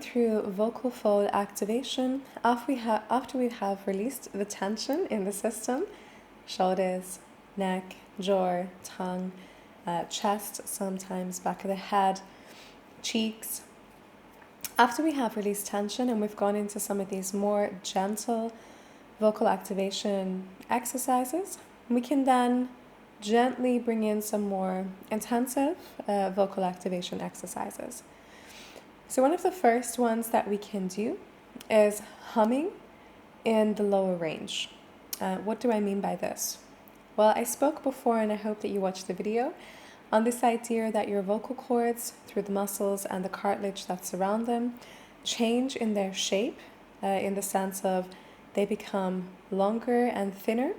Through vocal fold activation after we have released the tension in the system, shoulders, neck, jaw, tongue, chest, sometimes back of the head, cheeks. After we have released tension and we've gone into some of these more gentle vocal activation exercises, we can then gently bring in some more intensive vocal activation exercises. So one of the first ones that we can do is humming in the lower range. What do I mean by this? Well, I spoke before, and I hope that you watched the video, on this idea that your vocal cords, through the muscles and the cartilage that surround them, change in their shape in the sense of they become longer and thinner.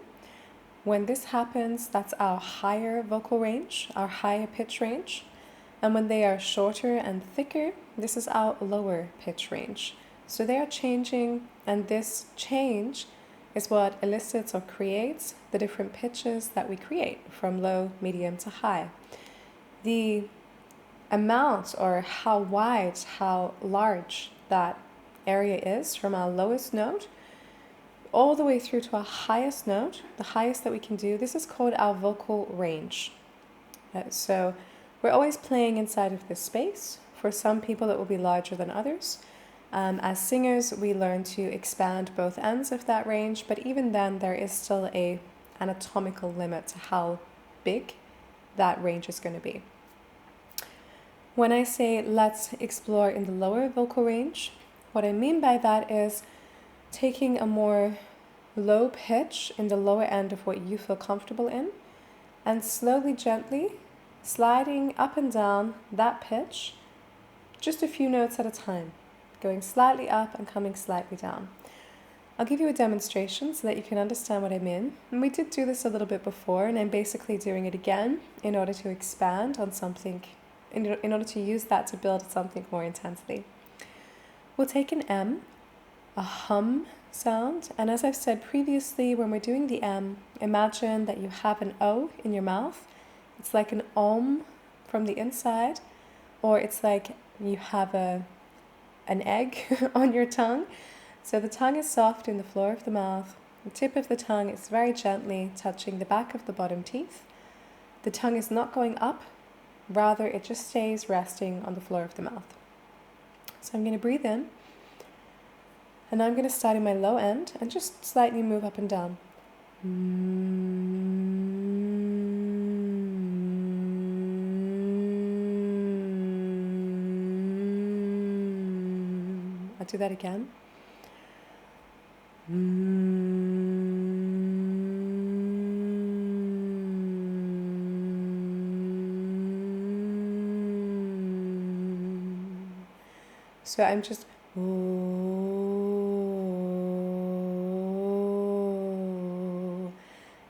When this happens, that's our higher vocal range, our higher pitch range. And when they are shorter and thicker, this is our lower pitch range. So they are changing, and this change is what elicits or creates the different pitches that we create from low, medium to high. The amount, or how wide, how large that area is from our lowest note all the way through to our highest note, the highest that we can do, this is called our vocal range. So we're always playing inside of this space. For some people, it will be larger than others. As singers, we learn to expand both ends of that range, but even then, there is still an anatomical limit to how big that range is going to be. When I say let's explore in the lower vocal range, what I mean by that is taking a more low pitch in the lower end of what you feel comfortable in, and slowly, gently sliding up and down that pitch, just a few notes at a time, going slightly up and coming slightly down. I'll give you a demonstration so that you can understand what I mean. And we did do this a little bit before, and I'm basically doing it again in order to expand on something, in order to use that to build something more intensely. We'll take an M, a hum sound, and as I've said previously, when we're doing the M, imagine that you have an O in your mouth. It's like an om from the inside, or it's like you have an egg on your tongue. So the tongue is soft in the floor of the mouth. The tip of the tongue is very gently touching the back of the bottom teeth. The tongue is not going up, rather it just stays resting on the floor of the mouth. So I'm going to breathe in, and I'm going to start in my low end and just slightly move up and down. I'll do that again. So I'm just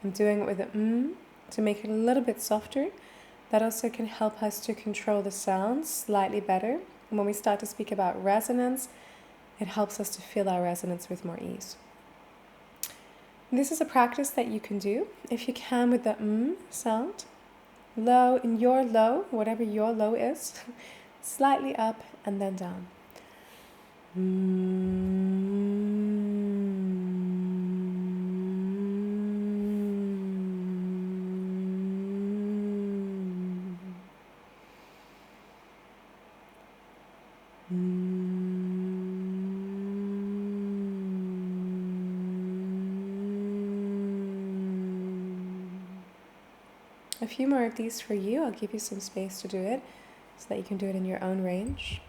I'm doing it with a to make it a little bit softer. That also can help us to control the sounds slightly better. And when we start to speak about resonance, it helps us to feel our resonance with more ease. And this is a practice that you can do if you can with the sound. Low, in your low, whatever your low is, slightly up and then down. A few more of these for you. I'll give you some space to do it so that you can do it in your own range.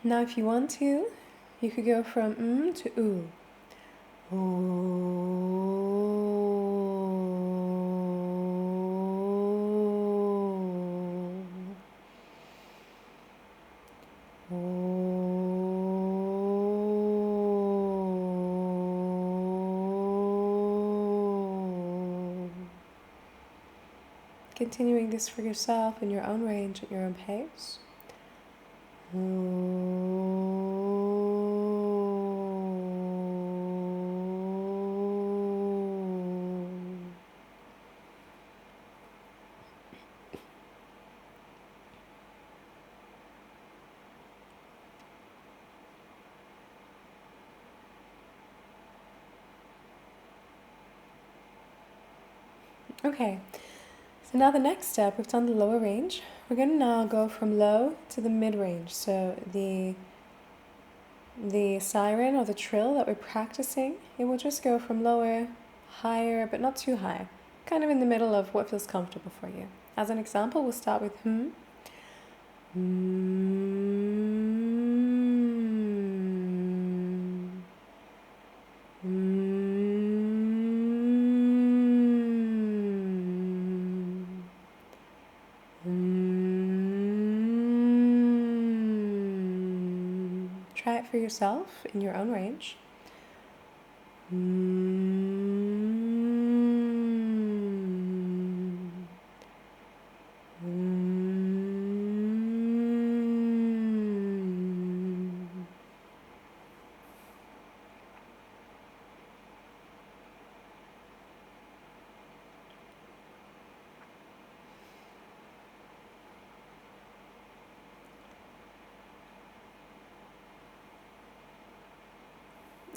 Now if you want to, you could go from to ooh. Continuing this for yourself in your own range, at your own pace. Okay, so now the next step, we've done the lower range. We're going to now go from low to the mid range. So the siren or the trill that we're practicing, it will just go from lower, higher, but not too high, kind of in the middle of what feels comfortable for you. As an example, we'll start with hmm. Try it for yourself in your own range.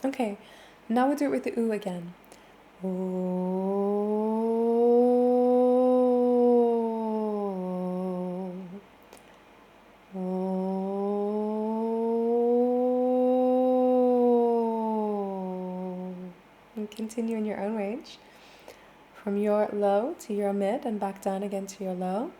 Okay, now we'll do it with the oo again. And continue in your own range. From your low to your mid and back down again to your low.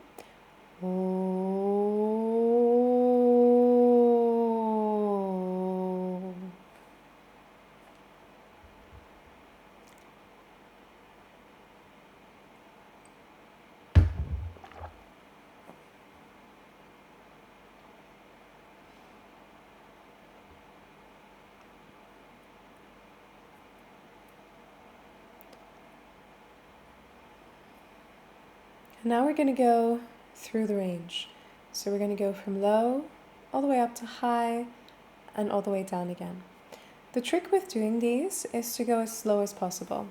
Now we're going to go through the range. So we're going to go from low all the way up to high and all the way down again. The trick with doing these is to go as slow as possible.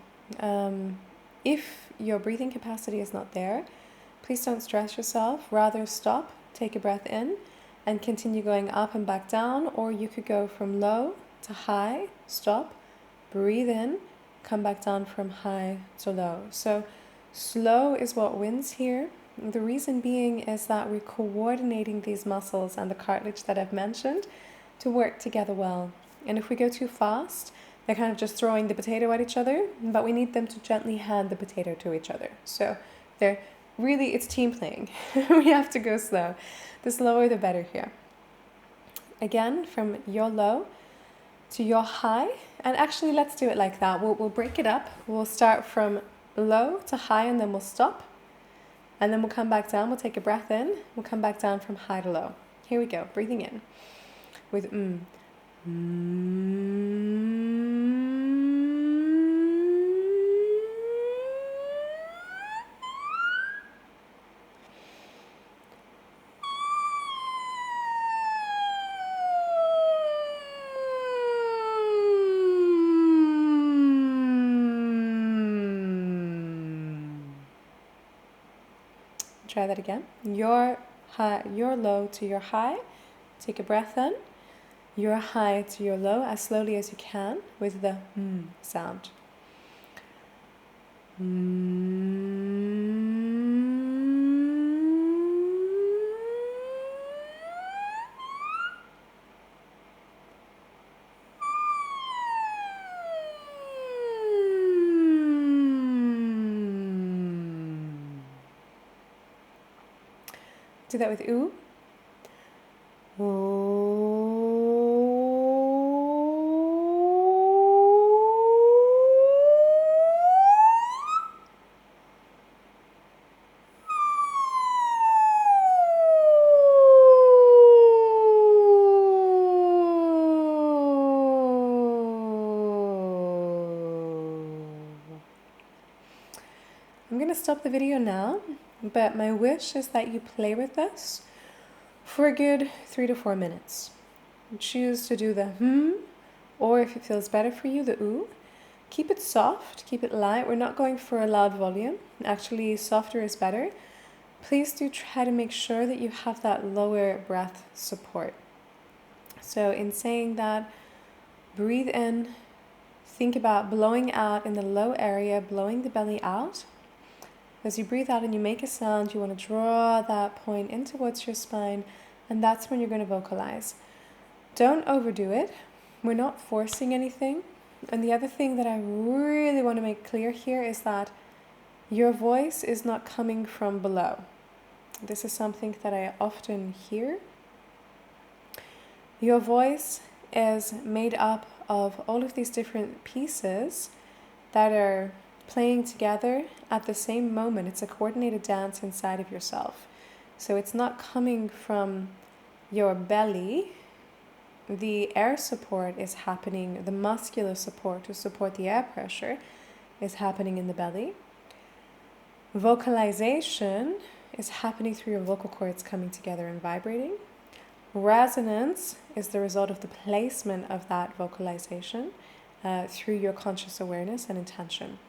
If your breathing capacity is not there, please don't stress yourself. Rather stop, take a breath in, and continue going up and back down. Or you could go from low to high, stop, breathe in, come back down from high to low. So slow is what wins here. The reason being is that we're coordinating these muscles and the cartilage that I've mentioned to work together well. And if we go too fast, they're kind of just throwing the potato at each other, but we need them to gently hand the potato to each other. So it's team playing. We have to go slow. The slower the better here. Again, from your low to your high, and actually let's do it like that. We'll break it up. We'll start from low to high and then we'll stop. And then we'll come back down. We'll take a breath in. We'll come back down from high to low. Here we go. Breathing in with Try that again. Your low to your high. Take a breath in. Your high to your low as slowly as you can with the sound. Do that with oo. I'm going to stop the video now, but my wish is that you play with this for a good 3 to 4 minutes. Choose to do the or if it feels better for you, the oo. Keep it soft, keep it light. We're not going for a loud volume. Actually, softer is better. Please do try to make sure that you have that lower breath support. So in saying that, breathe in, think about blowing out in the low area, blowing the belly out. As you breathe out and you make a sound, you want to draw that point in towards your spine, and that's when you're going to vocalize. Don't overdo it. We're not forcing anything. And the other thing that I really want to make clear here is that your voice is not coming from below. This is something that I often hear. Your voice is made up of all of these different pieces that are playing together at the same moment. It's a coordinated dance inside of yourself. So it's not coming from your belly. The air support is happening, the muscular support to support the air pressure is happening in the belly. Vocalization is happening through your vocal cords coming together and vibrating. Resonance is the result of the placement of that vocalization through your conscious awareness and intention.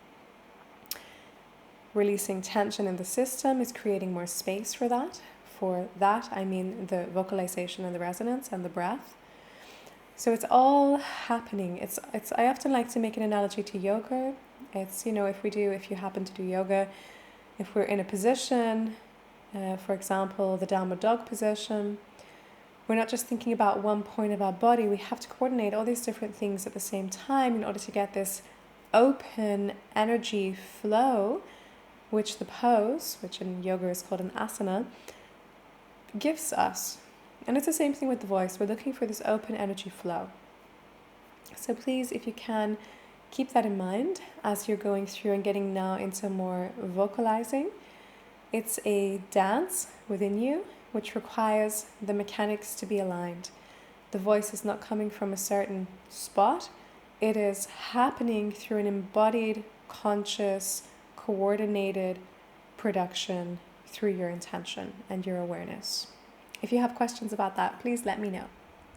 Releasing tension in the system is creating more space for that. For that, I mean the vocalization and the resonance and the breath. So it's all happening. It's. I often like to make an analogy to yoga. It's, if you happen to do yoga, if we're in a position, for example, the downward dog position, we're not just thinking about one point of our body. We have to coordinate all these different things at the same time in order to get this open energy flow, which the pose, which in yoga is called an asana, gives us. And it's the same thing with the voice. We're looking for this open energy flow. So please, if you can, keep that in mind as you're going through and getting now into more vocalizing. It's a dance within you, which requires the mechanics to be aligned. The voice is not coming from a certain spot. It is happening through an embodied, conscious, coordinated production through your intention and your awareness. If you have questions about that, please let me know.